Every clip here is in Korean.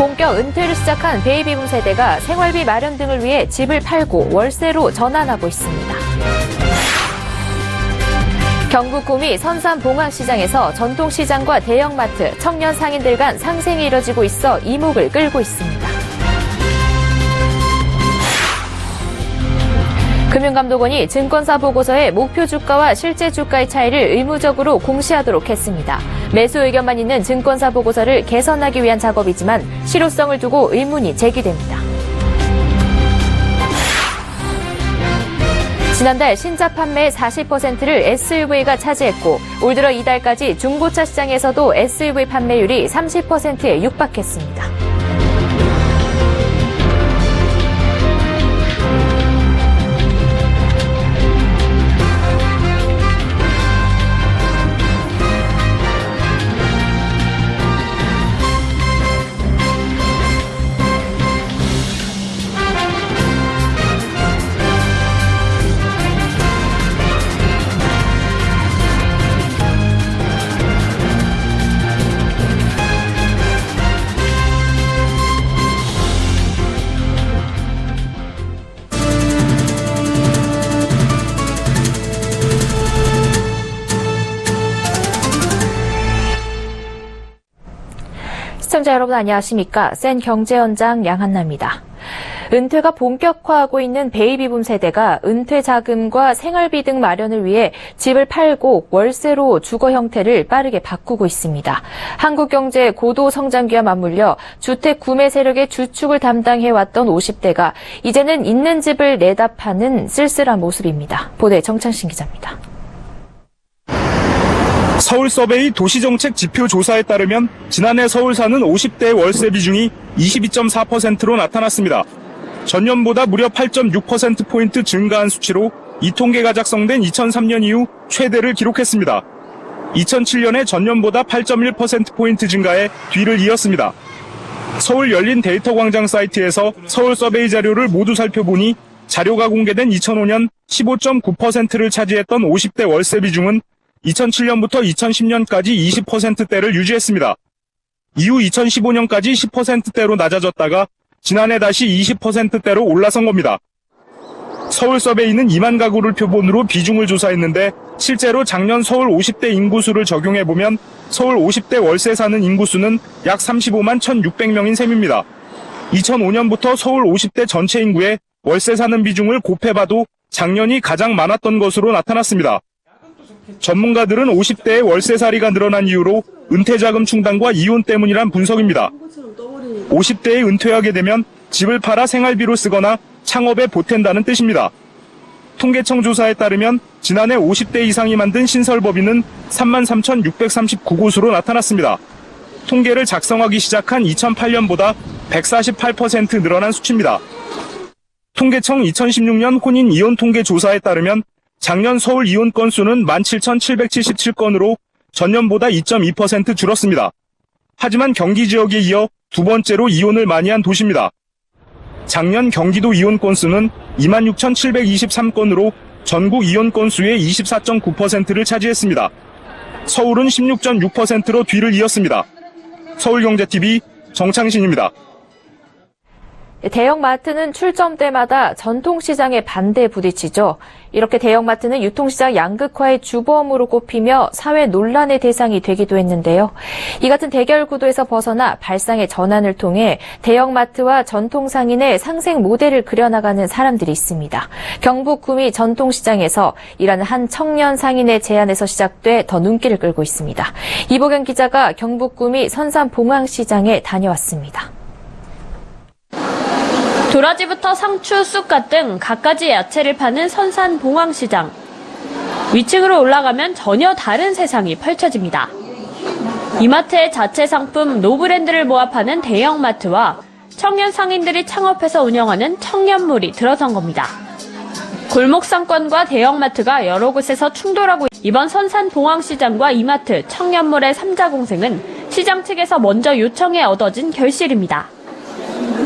본격 은퇴를 시작한 베이비붐 세대가 생활비 마련 등을 위해 집을 팔고 월세로 전환하고 있습니다. 경북 구미 선산 봉황시장에서 전통시장과 대형마트, 청년 상인들 간 상생이 이뤄지고 있어 이목을 끌고 있습니다. 금융감독원이 증권사 보고서에 목표 주가와 실제 주가의 차이를 의무적으로 공시하도록 했습니다. 매수 의견만 있는 증권사 보고서를 개선하기 위한 작업이지만 실효성을 두고 의문이 제기됩니다. 지난달 신차 판매의 40%를 SUV가 차지했고 올 들어 이달까지 중고차 시장에서도 SUV 판매율이 30%에 육박했습니다. 시청자 여러분 안녕하십니까? 센 경제연장 양한나입니다. 은퇴가 본격화하고 있는 베이비붐 세대가 은퇴 자금과 생활비 등 마련을 위해 집을 팔고 월세로 주거 형태를 빠르게 바꾸고 있습니다. 한국 경제의 고도 성장기와 맞물려 주택 구매 세력의 주축을 담당해왔던 50대가 이제는 있는 집을 내다 파는 쓸쓸한 모습입니다. 보도에 정창신 기자입니다. 서울서베이 도시정책 지표 조사에 따르면 지난해 서울 사는 50대의 월세 비중이 22.4%로 나타났습니다. 전년보다 무려 8.6%포인트 증가한 수치로 이 통계가 작성된 2003년 이후 최대를 기록했습니다. 2007년에 전년보다 8.1%포인트 증가해 뒤를 이었습니다. 서울 열린 데이터 광장 사이트에서 서울서베이 자료를 모두 살펴보니 자료가 공개된 2005년 15.9%를 차지했던 50대 월세 비중은 2007년부터 2010년까지 20%대를 유지했습니다. 이후 2015년까지 10%대로 낮아졌다가 지난해 다시 20%대로 올라선 겁니다. 서울서베이는 2만 가구를 표본으로 비중을 조사했는데 실제로 작년 서울 50대 인구수를 적용해보면 서울 50대 월세 사는 인구수는 약 35만 1,600명인 셈입니다. 2005년부터 서울 50대 전체 인구의 월세 사는 비중을 곱해봐도 작년이 가장 많았던 것으로 나타났습니다. 전문가들은 50대의 월세살이가 늘어난 이유로 은퇴자금 충당과 이혼 때문이란 분석입니다. 50대에 은퇴하게 되면 집을 팔아 생활비로 쓰거나 창업에 보탠다는 뜻입니다. 통계청 조사에 따르면 지난해 50대 이상이 만든 신설법인은 33,639곳으로 나타났습니다. 통계를 작성하기 시작한 2008년보다 148% 늘어난 수치입니다. 통계청 2016년 혼인 이혼 통계 조사에 따르면 작년 서울 이혼 건수는 17,777건으로 전년보다 2.2% 줄었습니다. 하지만 경기 지역에 이어 두 번째로 이혼을 많이 한 도시입니다. 작년 경기도 이혼 건수는 26,723건으로 전국 이혼 건수의 24.9%를 차지했습니다. 서울은 16.6%로 뒤를 이었습니다. 서울경제TV 정창신입니다. 대형마트는 출점 때마다 전통시장의 반대에 부딪히죠. 이렇게 대형마트는 유통시장 양극화의 주범으로 꼽히며 사회 논란의 대상이 되기도 했는데요. 이 같은 대결 구도에서 벗어나 발상의 전환을 통해 대형마트와 전통상인의 상생 모델을 그려나가는 사람들이 있습니다. 경북 구미 전통시장에서 일하는 한 청년 상인의 제안에서 시작돼 더 눈길을 끌고 있습니다. 이보경 기자가 경북 구미 선산 봉황시장에 다녀왔습니다. 도라지부터 상추, 쑥갓 등 갖가지 야채를 파는 선산 봉황시장. 위층으로 올라가면 전혀 다른 세상이 펼쳐집니다. 이마트의 자체 상품 노브랜드를 모아 파는 대형마트와 청년 상인들이 창업해서 운영하는 청년몰이 들어선 겁니다. 골목 상권과 대형마트가 여러 곳에서 충돌하고 이번 선산 봉황시장과 이마트, 청년몰의 3자 공생은 시장 측에서 먼저 요청해 얻어진 결실입니다.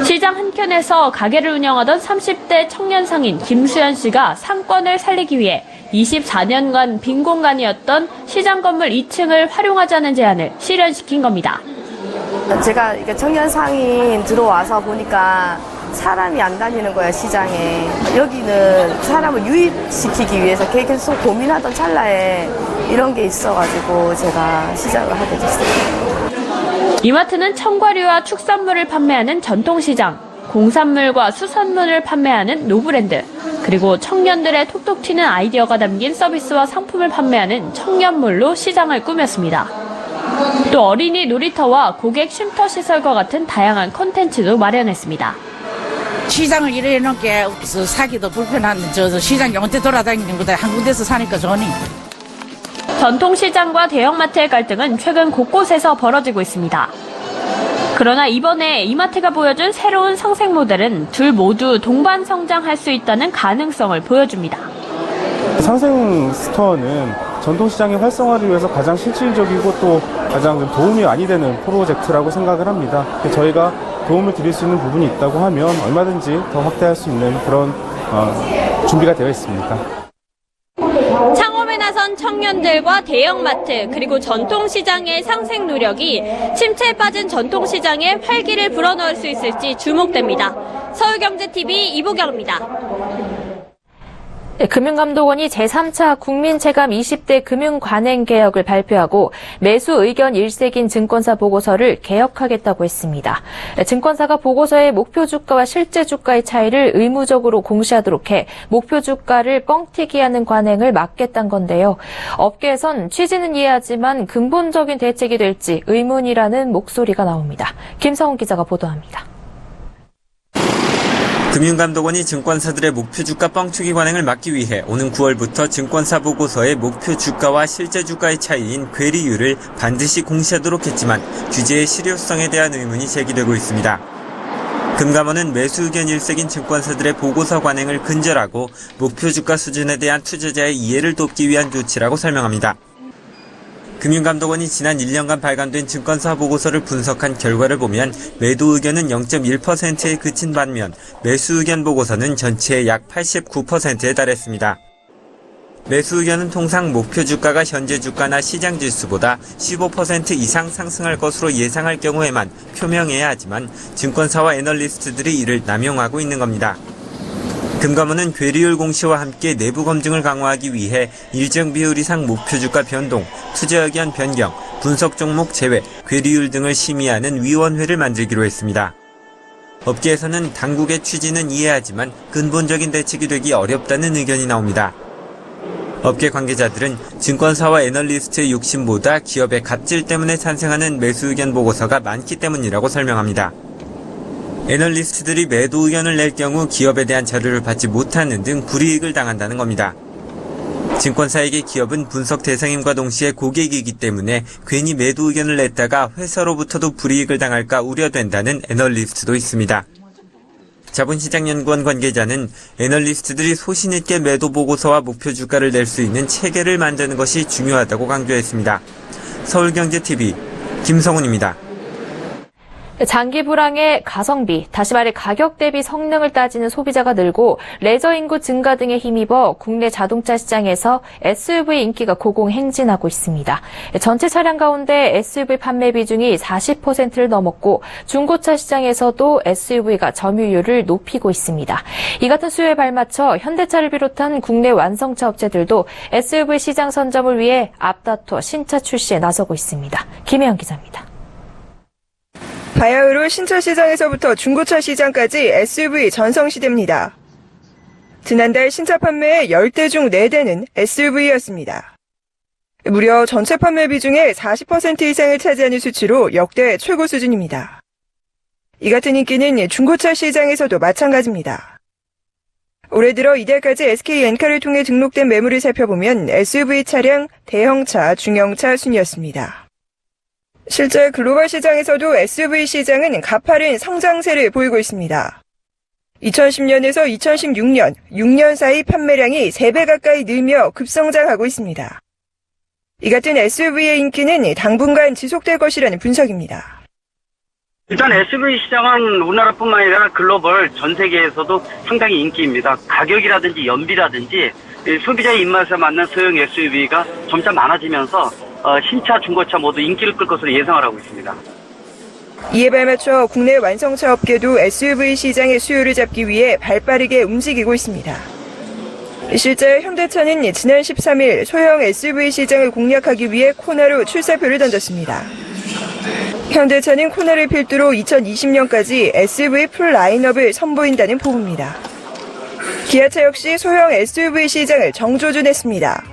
시장 한켠에서 가게를 운영하던 30대 청년 상인 김수연 씨가 상권을 살리기 위해 24년간 빈 공간이었던 시장 건물 2층을 활용하자는 제안을 실현시킨 겁니다. 제가 이게 청년 상인 들어와서 보니까 사람이 안 다니는 거예요, 시장에. 여기는 사람을 유입시키기 위해서 계속 고민하던 찰나에 이런 게 있어가지고 제가 시작을 하게 됐어요. 이마트는 청과류와 축산물을 판매하는 전통시장, 공산물과 수산물을 판매하는 노브랜드, 그리고 청년들의 톡톡 튀는 아이디어가 담긴 서비스와 상품을 판매하는 청년몰로 시장을 꾸몄습니다. 또 어린이 놀이터와 고객 쉼터 시설과 같은 다양한 콘텐츠도 마련했습니다. 시장을 이래 놓은 게 없어. 사기도 불편한 시장 언제 돌아다니는 거다. 한 군데서 사니까 좋으니. 전통시장과 대형마트의 갈등은 최근 곳곳에서 벌어지고 있습니다. 그러나 이번에 이마트가 보여준 새로운 상생 모델은 둘 모두 동반 성장할 수 있다는 가능성을 보여줍니다. 상생 스토어는 전통시장의 활성화를 위해서 가장 실질적이고 또 가장 도움이 많이 되는 프로젝트라고 생각을 합니다. 저희가 도움을 드릴 수 있는 부분이 있다고 하면 얼마든지 더 확대할 수 있는 그런 준비가 되어 있습니다. 창업에 나선 청년들과 대형마트 그리고 전통시장의 상생 노력이 침체에 빠진 전통시장에 활기를 불어넣을 수 있을지 주목됩니다. 서울경제TV 이보경입니다. 금융감독원이 제3차 국민체감 20대 금융관행개혁을 발표하고 매수 의견 일색인 증권사 보고서를 개혁하겠다고 했습니다. 증권사가 보고서의 목표 주가와 실제 주가의 차이를 의무적으로 공시하도록 해 목표 주가를 뻥튀기 하는 관행을 막겠다는 건데요. 업계에선 취지는 이해하지만 근본적인 대책이 될지 의문이라는 목소리가 나옵니다. 김성훈 기자가 보도합니다. 금융감독원이 증권사들의 목표 주가 뻥튀기 관행을 막기 위해 오는 9월부터 증권사 보고서의 목표 주가와 실제 주가의 차이인 괴리율을 반드시 공시하도록 했지만 규제의 실효성에 대한 의문이 제기되고 있습니다. 금감원은 매수 의견 일색인 증권사들의 보고서 관행을 근절하고 목표 주가 수준에 대한 투자자의 이해를 돕기 위한 조치라고 설명합니다. 금융감독원이 지난 1년간 발간된 증권사 보고서를 분석한 결과를 보면 매도 의견은 0.1%에 그친 반면 매수 의견 보고서는 전체의 약 89%에 달했습니다. 매수 의견은 통상 목표 주가가 현재 주가나 시장 지수보다 15% 이상 상승할 것으로 예상할 경우에만 표명해야 하지만 증권사와 애널리스트들이 이를 남용하고 있는 겁니다. 금감원은 괴리율 공시와 함께 내부 검증을 강화하기 위해 일정 비율 이상 목표 주가 변동, 투자 의견 변경, 분석 종목 제외, 괴리율 등을 심의하는 위원회를 만들기로 했습니다. 업계에서는 당국의 취지는 이해하지만 근본적인 대책이 되기 어렵다는 의견이 나옵니다. 업계 관계자들은 증권사와 애널리스트의 욕심보다 기업의 갑질 때문에 산생하는 매수 의견 보고서가 많기 때문이라고 설명합니다. 애널리스트들이 매도 의견을 낼 경우 기업에 대한 자료를 받지 못하는 등 불이익을 당한다는 겁니다. 증권사에게 기업은 분석 대상임과 동시에 고객이기 때문에 괜히 매도 의견을 냈다가 회사로부터도 불이익을 당할까 우려된다는 애널리스트도 있습니다. 자본시장연구원 관계자는 애널리스트들이 소신 있게 매도 보고서와 목표 주가를 낼 수 있는 체계를 만드는 것이 중요하다고 강조했습니다. 서울경제TV 김성훈입니다. 장기 불황에 가성비, 다시 말해 가격 대비 성능을 따지는 소비자가 늘고 레저 인구 증가 등에 힘입어 국내 자동차 시장에서 SUV 인기가 고공행진하고 있습니다. 전체 차량 가운데 SUV 판매 비중이 40%를 넘었고 중고차 시장에서도 SUV가 점유율을 높이고 있습니다. 이 같은 수요에 발맞춰 현대차를 비롯한 국내 완성차 업체들도 SUV 시장 선점을 위해 앞다퉈 신차 출시에 나서고 있습니다. 김혜영 기자입니다. 바야흐로 신차 시장에서부터 중고차 시장까지 SUV 전성시대입니다. 지난달 신차 판매의 10대 중 4대는 SUV였습니다. 무려 전체 판매 비중의 40% 이상을 차지하는 수치로 역대 최고 수준입니다. 이 같은 인기는 중고차 시장에서도 마찬가지입니다. 올해 들어 이달까지 SK 엔카를 통해 등록된 매물을 살펴보면 SUV 차량, 대형차, 중형차 순이었습니다. 실제 글로벌 시장에서도 SUV 시장은 가파른 성장세를 보이고 있습니다. 2010년에서 2016년, 6년 사이 판매량이 3배 가까이 늘며 급성장하고 있습니다. 이 같은 SUV의 인기는 당분간 지속될 것이라는 분석입니다. 일단 SUV 시장은 우리나라뿐만 아니라 글로벌 전 세계에서도 상당히 인기입니다. 가격이라든지 연비라든지 소비자의 입맛에 맞는 소형 SUV가 점차 많아지면서 신차, 중고차 모두 인기를 끌 것으로 예상을 하고 있습니다. 이에 발맞춰 국내 완성차 업계도 SUV 시장의 수요를 잡기 위해 발빠르게 움직이고 있습니다. 실제 현대차는 지난 13일 소형 SUV 시장을 공략하기 위해 코나로 출사표를 던졌습니다. 현대차는 코나를 필두로 2020년까지 SUV 풀 라인업을 선보인다는 포부입니다. 기아차 역시 소형 SUV 시장을 정조준했습니다.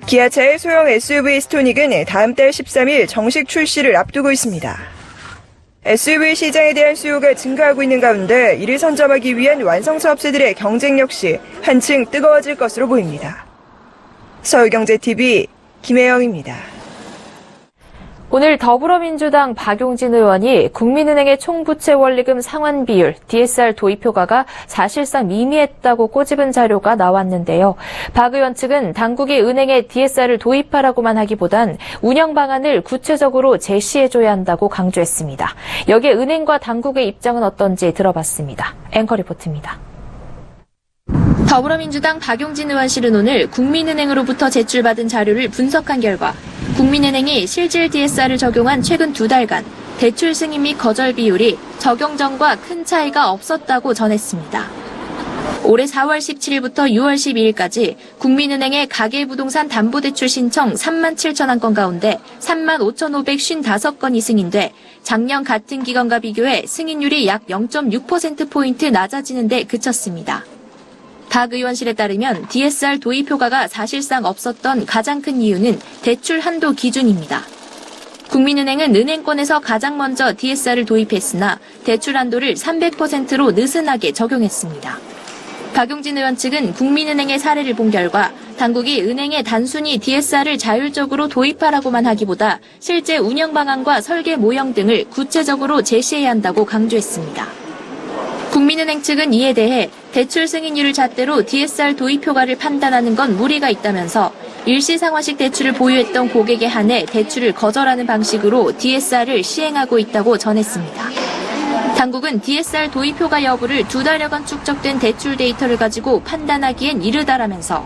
기아차의 소형 SUV 스토닉은 다음 달 13일 정식 출시를 앞두고 있습니다. SUV 시장에 대한 수요가 증가하고 있는 가운데 이를 선점하기 위한 완성차 업체들의 경쟁 역시 한층 뜨거워질 것으로 보입니다. 서울경제TV 김혜영입니다. 오늘 더불어민주당 박용진 의원이 국민은행의 총부채 원리금 상환 비율, DSR 도입 효과가 사실상 미미했다고 꼬집은 자료가 나왔는데요. 박 의원 측은 당국이 은행에 DSR을 도입하라고만 하기보단 운영 방안을 구체적으로 제시해줘야 한다고 강조했습니다. 여기에 은행과 당국의 입장은 어떤지 들어봤습니다. 앵커 리포트입니다. 더불어민주당 박용진 의원실은 오늘 국민은행으로부터 제출받은 자료를 분석한 결과 국민은행이 실질 DSR을 적용한 최근 2달간 대출 승인 및 거절 비율이 적용 전과 큰 차이가 없었다고 전했습니다. 올해 4월 17일부터 6월 12일까지 국민은행의 가계부동산 담보대출 신청 3만 7천여 건 가운데 3만 5,555건이 승인돼 작년 같은 기간과 비교해 승인율이 약 0.6%포인트 낮아지는 데 그쳤습니다. 박 의원실에 따르면 DSR 도입 효과가 사실상 없었던 가장 큰 이유는 대출 한도 기준입니다. 국민은행은 은행권에서 가장 먼저 DSR을 도입했으나 대출 한도를 300%로 느슨하게 적용했습니다. 박용진 의원 측은 국민은행의 사례를 본 결과 당국이 은행에 단순히 DSR을 자율적으로 도입하라고만 하기보다 실제 운영 방안과 설계 모형 등을 구체적으로 제시해야 한다고 강조했습니다. 국민은행 측은 이에 대해 대출 승인율을 잣대로 DSR 도입 효과를 판단하는 건 무리가 있다면서 일시상환식 대출을 보유했던 고객에 한해 대출을 거절하는 방식으로 DSR을 시행하고 있다고 전했습니다. 당국은 DSR 도입 효과 여부를 2달여간 축적된 대출 데이터를 가지고 판단하기엔 이르다라면서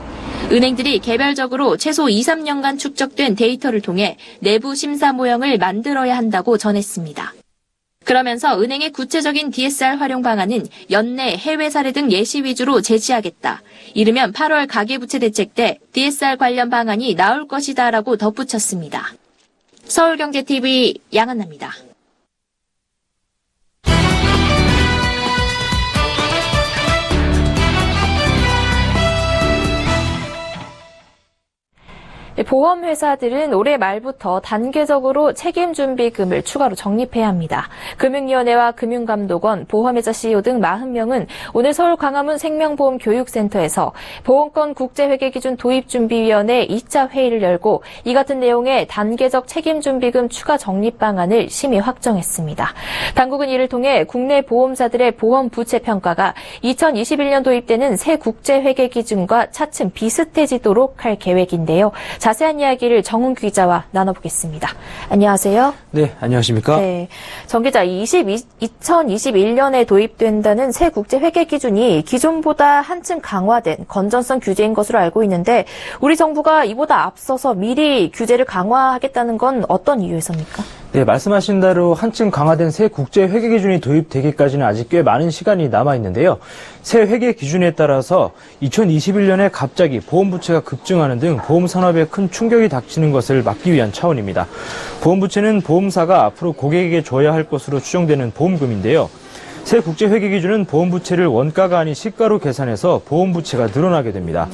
은행들이 개별적으로 최소 2-3년간 축적된 데이터를 통해 내부 심사 모형을 만들어야 한다고 전했습니다. 그러면서 은행의 구체적인 DSR 활용 방안은 연내, 해외 사례 등 예시 위주로 제시하겠다. 이르면 8월 가계부채 대책 때 DSR 관련 방안이 나올 것이다라고 덧붙였습니다. 서울경제TV 양한나입니다. 보험회사들은 올해 말부터 단계적으로 책임준비금을 추가로 적립해야 합니다. 금융위원회와 금융감독원, 보험회사 CEO 등 40명은 오늘 서울 광화문 생명보험교육센터에서 보험권 국제회계기준 도입준비위원회 2차 회의를 열고 이 같은 내용의 단계적 책임준비금 추가 적립 방안을 심의 확정했습니다. 당국은 이를 통해 국내 보험사들의 보험 부채 평가가 2021년 도입되는 새 국제회계기준과 차츰 비슷해지도록 할 계획인데요. 자세한 이야기를 정은규 기자와 나눠보겠습니다. 안녕하세요. 네, 안녕하십니까? 네, 정 기자, 2021년에 도입된다는 새 국제회계 기준이 기존보다 한층 강화된 건전성 규제인 것으로 알고 있는데 우리 정부가 이보다 앞서서 미리 규제를 강화하겠다는 건 어떤 이유에서입니까? 네, 말씀하신 대로 한층 강화된 새 국제 회계 기준이 도입되기까지는 아직 꽤 많은 시간이 남아 있는데요. 새 회계 기준에 따라서 2021년에 갑자기 보험 부채가 급증하는 등 보험 산업에 큰 충격이 닥치는 것을 막기 위한 차원입니다. 보험 부채는 보험사가 앞으로 고객에게 줘야 할 것으로 추정되는 보험금인데요. 새 국제회계 기준은 보험 부채를 원가가 아닌 시가로 계산해서 보험 부채가 늘어나게 됩니다.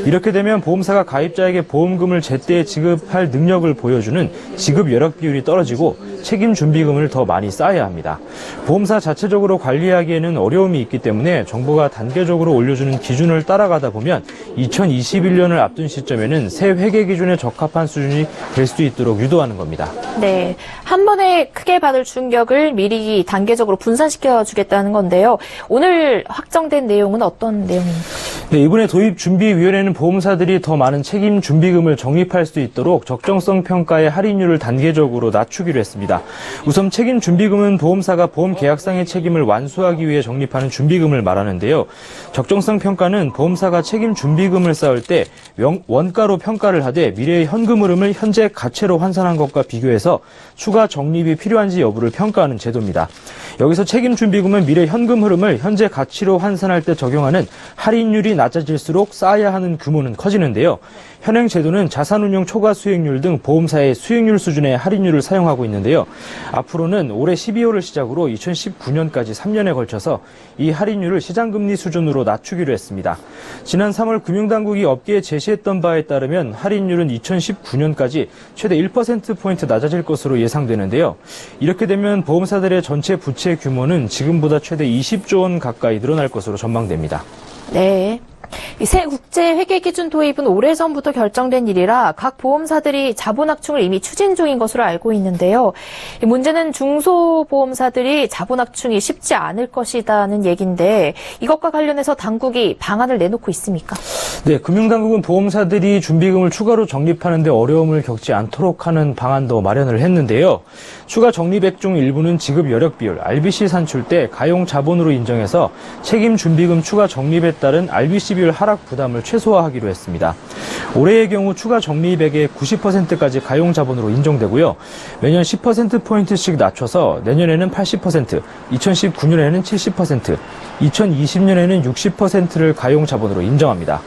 이렇게 되면 보험사가 가입자에게 보험금을 제때 지급할 능력을 보여주는 지급 여력 비율이 떨어지고 책임 준비금을 더 많이 쌓아야 합니다. 보험사 자체적으로 관리하기에는 어려움이 있기 때문에 정부가 단계적으로 올려주는 기준을 따라가다 보면 2021년을 앞둔 시점에는 새 회계 기준에 적합한 수준이 될 수 있도록 유도하는 겁니다. 네, 한 번에 크게 받을 충격을 미리 단계적으로 분산시켜 주겠다는 건데요. 오늘 확정된 내용은 어떤 내용입니까? 네, 이번에 도입준비위원회는 보험사들이 더 많은 책임 준비금을 적립할 수 있도록 적정성 평가의 할인율을 단계적으로 낮추기로 했습니다. 우선 책임 준비금은 보험사가 보험 계약상의 책임을 완수하기 위해 적립하는 준비금을 말하는데요. 적정성 평가는 보험사가 책임 준비금을 쌓을 때 원가로 평가를 하되 미래의 현금 흐름을 현재 가치로 환산한 것과 비교해서 추가 적립이 필요한지 여부를 평가하는 제도입니다. 여기서 책임 준비금은 미래 현금 흐름을 현재 가치로 환산할 때 적용하는 할인율이 낮아질수록 쌓아야 하는 규모는 커지는데요. 현행 제도는 자산운용 초과 수익률 등 보험사의 수익률 수준의 할인율을 사용하고 있는데요. 앞으로는 올해 12월을 시작으로 2019년까지 3년에 걸쳐서 이 할인율을 시장금리 수준으로 낮추기로 했습니다. 지난 3월 금융당국이 업계에 제시했던 바에 따르면 할인율은 2019년까지 최대 1%포인트 낮아질 것으로 예상되는데요. 이렇게 되면 보험사들의 전체 부채 규모는 지금보다 최대 20조 원 가까이 늘어날 것으로 전망됩니다. 네. 새 국제 회계 기준 도입은 오래전부터 결정된 일이라 각 보험사들이 자본 확충을 이미 추진 중인 것으로 알고 있는데요. 문제는 중소보험사들이 자본 확충이 쉽지 않을 것이라는 얘기인데 이것과 관련해서 당국이 방안을 내놓고 있습니까? 네, 금융당국은 보험사들이 준비금을 추가로 적립하는 데 어려움을 겪지 않도록 하는 방안도 마련을 했는데요. 추가 적립액 중 일부는 지급 여력 비율, RBC 산출 때 가용 자본으로 인정해서 책임 준비금 추가 적립에 따른 RBC 비율 하락 부담을 최소화하기로 했습니다. 올해의 경우 추가 적립액의 90%까지 가용 자본으로 인정되고요. 매년 10%포인트씩 낮춰서 내년에는 80%, 2019년에는 70%, 2020년에는 60%를 가용 자본으로 인정합니다.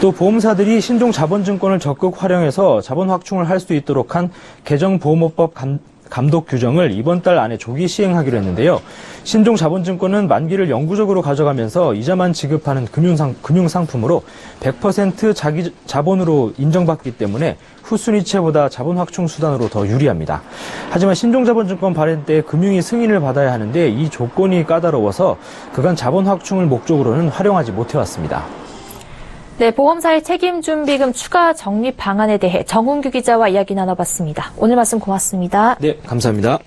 또 보험사들이 신종 자본증권을 적극 활용해서 자본 확충을 할 수 있도록 한 개정보험업법 감독 규정을 이번 달 안에 조기 시행하기로 했는데요. 신종 자본증권은 만기를 영구적으로 가져가면서 이자만 지급하는 금융상품으로 100% 자기 자본으로 인정받기 때문에 후순위채보다 자본 확충 수단으로 더 유리합니다. 하지만 신종 자본증권 발행 때 금융위 승인을 받아야 하는데 이 조건이 까다로워서 그간 자본 확충을 목적으로는 활용하지 못해왔습니다. 네, 보험사의 책임준비금 추가 적립 방안에 대해 정훈규 기자와 이야기 나눠봤습니다. 오늘 말씀 고맙습니다. 네, 감사합니다.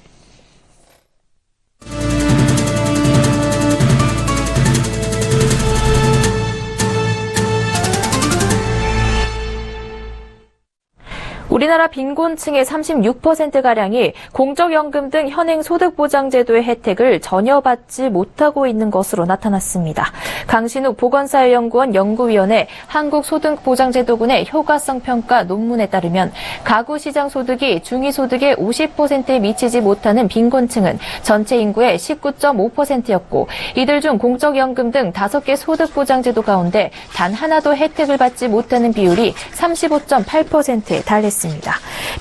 우리나라 빈곤층의 36%가량이 공적연금 등 현행 소득보장제도의 혜택을 전혀 받지 못하고 있는 것으로 나타났습니다. 강신욱 보건사회연구원 연구위원회 한국소득보장제도군의 효과성 평가 논문에 따르면 가구시장 소득이 중위소득의 50%에 미치지 못하는 빈곤층은 전체 인구의 19.5%였고 이들 중 공적연금 등 5개 소득보장제도 가운데 단 하나도 혜택을 받지 못하는 비율이 35.8%에 달했습니다.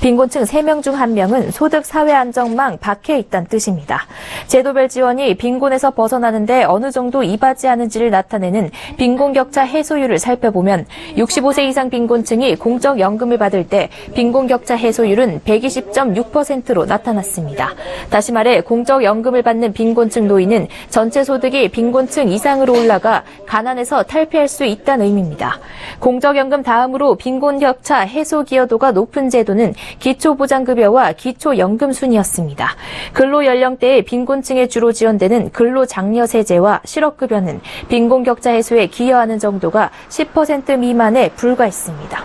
빈곤층 3명 중 1명은 소득 사회 안정망 밖에 있다는 뜻입니다. 제도별 지원이 빈곤에서 벗어나는데 어느 정도 이바지하는지를 나타내는 빈곤격차 해소율을 살펴보면 65세 이상 빈곤층이 공적연금을 받을 때 빈곤격차 해소율은 120.6%로 나타났습니다. 다시 말해 공적연금을 받는 빈곤층 노인은 전체 소득이 빈곤층 이상으로 올라가 가난에서 탈피할 수 있다는 의미입니다. 공적연금 다음으로 빈곤격차 해소 기여도가 높은 제도는 기초보장급여와 기초연금순이었습니다. 근로연령대의 빈곤층에 주로 지원되는 근로장려세제와 실업급여는 빈곤격차 해소에 기여하는 정도가 10% 미만에 불과했습니다.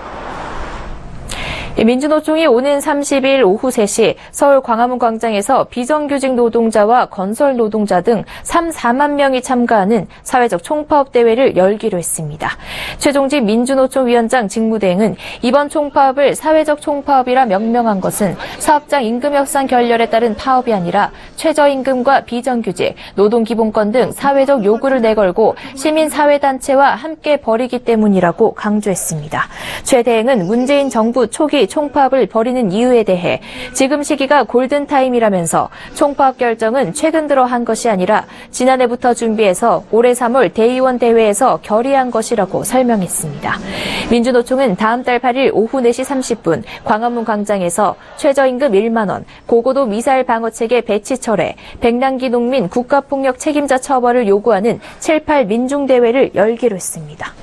민주노총이 오는 30일 오후 3시 서울 광화문 광장에서 비정규직 노동자와 건설 노동자 등 4만 명이 참가하는 사회적 총파업 대회를 열기로 했습니다. 최종직 민주노총 위원장 직무대행은 이번 총파업을 사회적 총파업이라 명명한 것은 사업장 임금 협상 결렬에 따른 파업이 아니라 최저임금과 비정규직, 노동기본권 등 사회적 요구를 내걸고 시민사회단체와 함께 벌이기 때문이라고 강조했습니다. 최 대행은 문재인 정부 초기 총파업을 벌이는 이유에 대해 지금 시기가 골든타임이라면서 총파업 결정은 최근 들어 한 것이 아니라 지난해부터 준비해서 올해 3월 대의원 대회에서 결의한 것이라고 설명했습니다. 민주노총은 다음 달 8일 오후 4시 30분 광화문 광장에서 최저임금 1만 원, 고고도 미사일 방어체계 배치 철회, 백남기 농민 국가폭력 책임자 처벌을 요구하는 7.8 민중대회를 열기로 했습니다.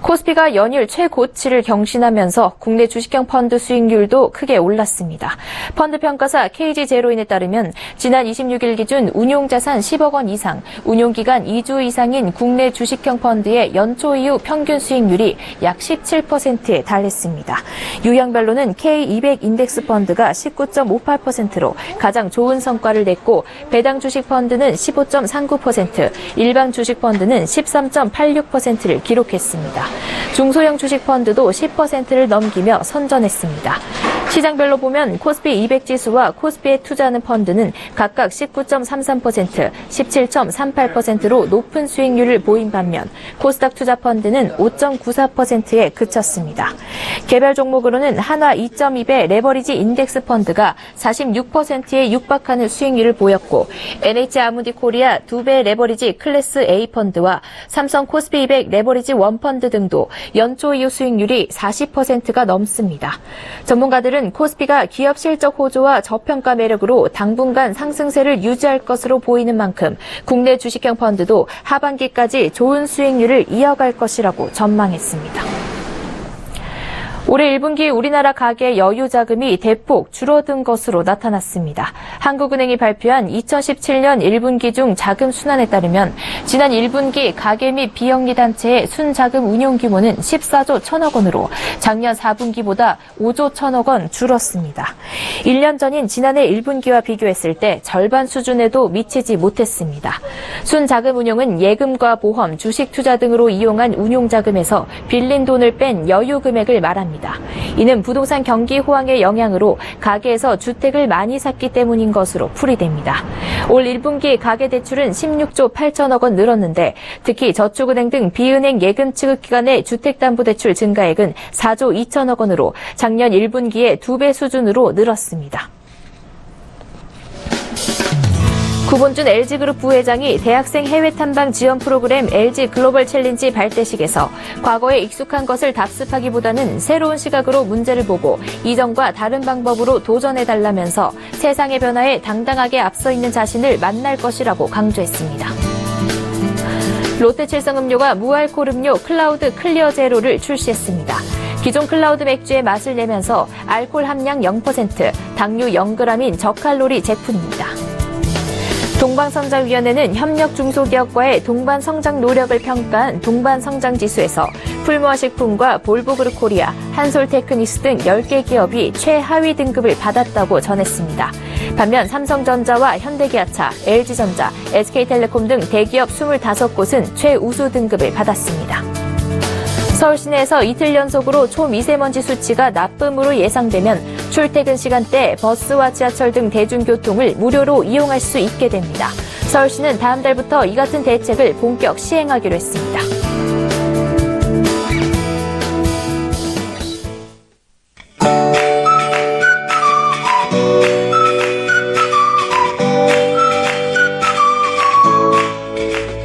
코스피가 연일 최고치를 경신하면서 국내 주식형 펀드 수익률도 크게 올랐습니다. 펀드 평가사 KG제로인에 따르면 지난 26일 기준 운용자산 10억 원 이상, 운용기간 2주 이상인 국내 주식형 펀드의 연초 이후 평균 수익률이 약 17%에 달했습니다. 유형별로는 K200 인덱스 펀드가 19.58%로 가장 좋은 성과를 냈고, 배당 주식 펀드는 15.39%, 일반 주식 펀드는 13.86%를 기록했습니다. 중소형 주식 펀드도 10%를 넘기며 선전했습니다. 시장별로 보면 코스피 200 지수와 코스피에 투자하는 펀드는 각각 19.33%, 17.38%로 높은 수익률을 보인 반면 코스닥 투자 펀드는 5.94%에 그쳤습니다. 개별 종목으로는 한화 2.2배 레버리지 인덱스 펀드가 46%에 육박하는 수익률을 보였고, NH 아무디 코리아 2배 레버리지 클래스 A 펀드와 삼성 코스피 200 레버리지 원 펀드 등도 연초 이후 수익률이 40%가 넘습니다. 전문가들은 코스피가 기업 실적 호조와 저평가 매력으로 당분간 상승세를 유지할 것으로 보이는 만큼 국내 주식형 펀드도 하반기까지 좋은 수익률을 이어갈 것이라고 전망했습니다. 올해 1분기 우리나라 가계 여유 자금이 대폭 줄어든 것으로 나타났습니다. 한국은행이 발표한 2017년 1분기 중 자금 순환에 따르면 지난 1분기 가계 및 비영리 단체의 순자금 운용 규모는 14조 1천억 원으로 작년 4분기보다 5조 1천억 원 줄었습니다. 1년 전인 지난해 1분기와 비교했을 때 절반 수준에도 미치지 못했습니다. 순자금 운용은 예금과 보험, 주식 투자 등으로 이용한 운용 자금에서 빌린 돈을 뺀 여유 금액을 말합니다. 이는 부동산 경기 호황의 영향으로 가계에서 주택을 많이 샀기 때문인 것으로 풀이됩니다. 올 1분기 가계대출은 16조 8천억 원 늘었는데, 특히 저축은행 등 비은행 예금 취급 기관의 주택담보대출 증가액은 4조 2천억 원으로 작년 1분기의 2배 수준으로 늘었습니다. 구본준 LG그룹 부회장이 대학생 해외 탐방 지원 프로그램 LG 글로벌 챌린지 발대식에서 과거에 익숙한 것을 답습하기보다는 새로운 시각으로 문제를 보고 이전과 다른 방법으로 도전해달라면서 세상의 변화에 당당하게 앞서 있는 자신을 만날 것이라고 강조했습니다. 롯데칠성음료가 무알코올 음료 클라우드 클리어 제로를 출시했습니다. 기존 클라우드 맥주의 맛을 내면서 알코올 함량 0%, 당류 0g인 저칼로리 제품입니다. 동반성장위원회는 협력 중소기업과의 동반성장 노력을 평가한 동반성장지수에서 풀무화식품과 볼보그룹 코리아, 한솔테크닉스 등 10개 기업이 최하위 등급을 받았다고 전했습니다. 반면 삼성전자와 현대기아차, LG전자, SK텔레콤 등 대기업 25곳은 최우수 등급을 받았습니다. 서울 시내에서 이틀 연속으로 초미세먼지 수치가 나쁨으로 예상되면 출퇴근 시간대 버스와 지하철 등 대중교통을 무료로 이용할 수 있게 됩니다. 서울시는 다음 달부터 이 같은 대책을 본격 시행하기로 했습니다.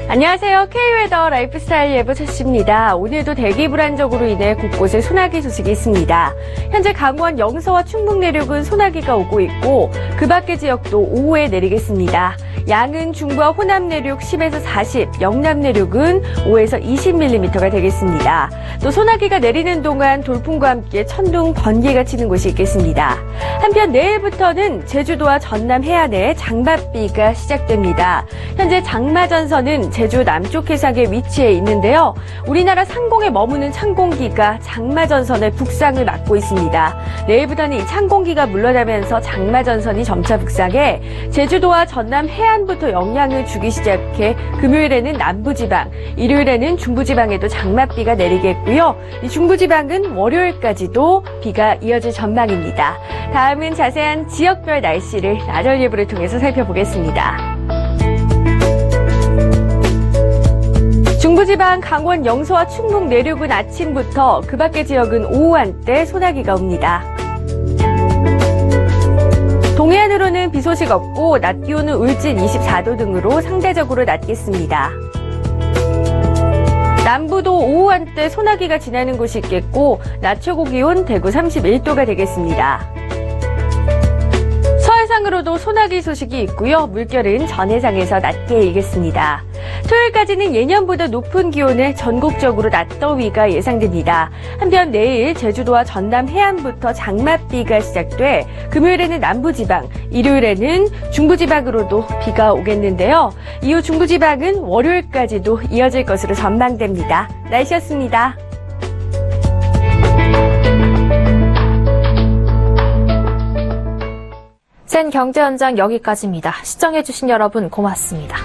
안녕하세요. K웨더 라이프스타일 예보 소식입니다. 오늘도 대기 불안정으로 인해 곳곳에 소나기 소식이 있습니다. 현재 강원 영서와 충북 내륙은 소나기가 오고 있고 그 밖의 지역도 오후에 내리겠습니다. 양은 중부와 호남 내륙 10에서 40, 영남 내륙은 5에서 20mm가 되겠습니다. 또 소나기가 내리는 동안 돌풍과 함께 천둥, 번개가 치는 곳이 있겠습니다. 한편 내일부터는 제주도와 전남 해안에 장맛비가 시작됩니다. 현재 장마전선은 제주 남쪽 해상에 위치해 있는데요. 우리나라 상공에 머무는 찬공기가 장마전선의 북상을 막고 있습니다. 내일부터는 이 찬공기가 물러나면서 장마전선이 점차 북상해 제주도와 전남 해안부터 영향을 주기 시작해 금요일에는 남부지방, 일요일에는 중부지방에도 장맛비가 내리겠고요. 이 중부지방은 월요일까지도 비가 이어질 전망입니다. 다음은 자세한 지역별 날씨를 나절 예보를 통해서 살펴보겠습니다. 중부지방 강원 영서와 충북 내륙은 아침부터 그 밖의 지역은 오후 한때 소나기가 옵니다. 동해안으로는 비 소식 없고 낮 기온은 울진 24도 등으로 상대적으로 낮겠습니다. 남부도 오후 한때 소나기가 지나는 곳이 있겠고 낮 최고 기온 대구 31도가 되겠습니다. 서해상은 해상으로도 소나기 소식이 있고요. 물결은 전해상에서 낮게 일겠습니다. 토요일까지는 예년보다 높은 기온에 전국적으로 낮더위가 예상됩니다. 한편 내일 제주도와 전남 해안부터 장맛비가 시작돼 금요일에는 남부지방, 일요일에는 중부지방으로도 비가 오겠는데요. 이후 중부지방은 월요일까지도 이어질 것으로 전망됩니다. 날씨였습니다. 센 경제 현장 여기까지입니다. 시청해주신 여러분 고맙습니다.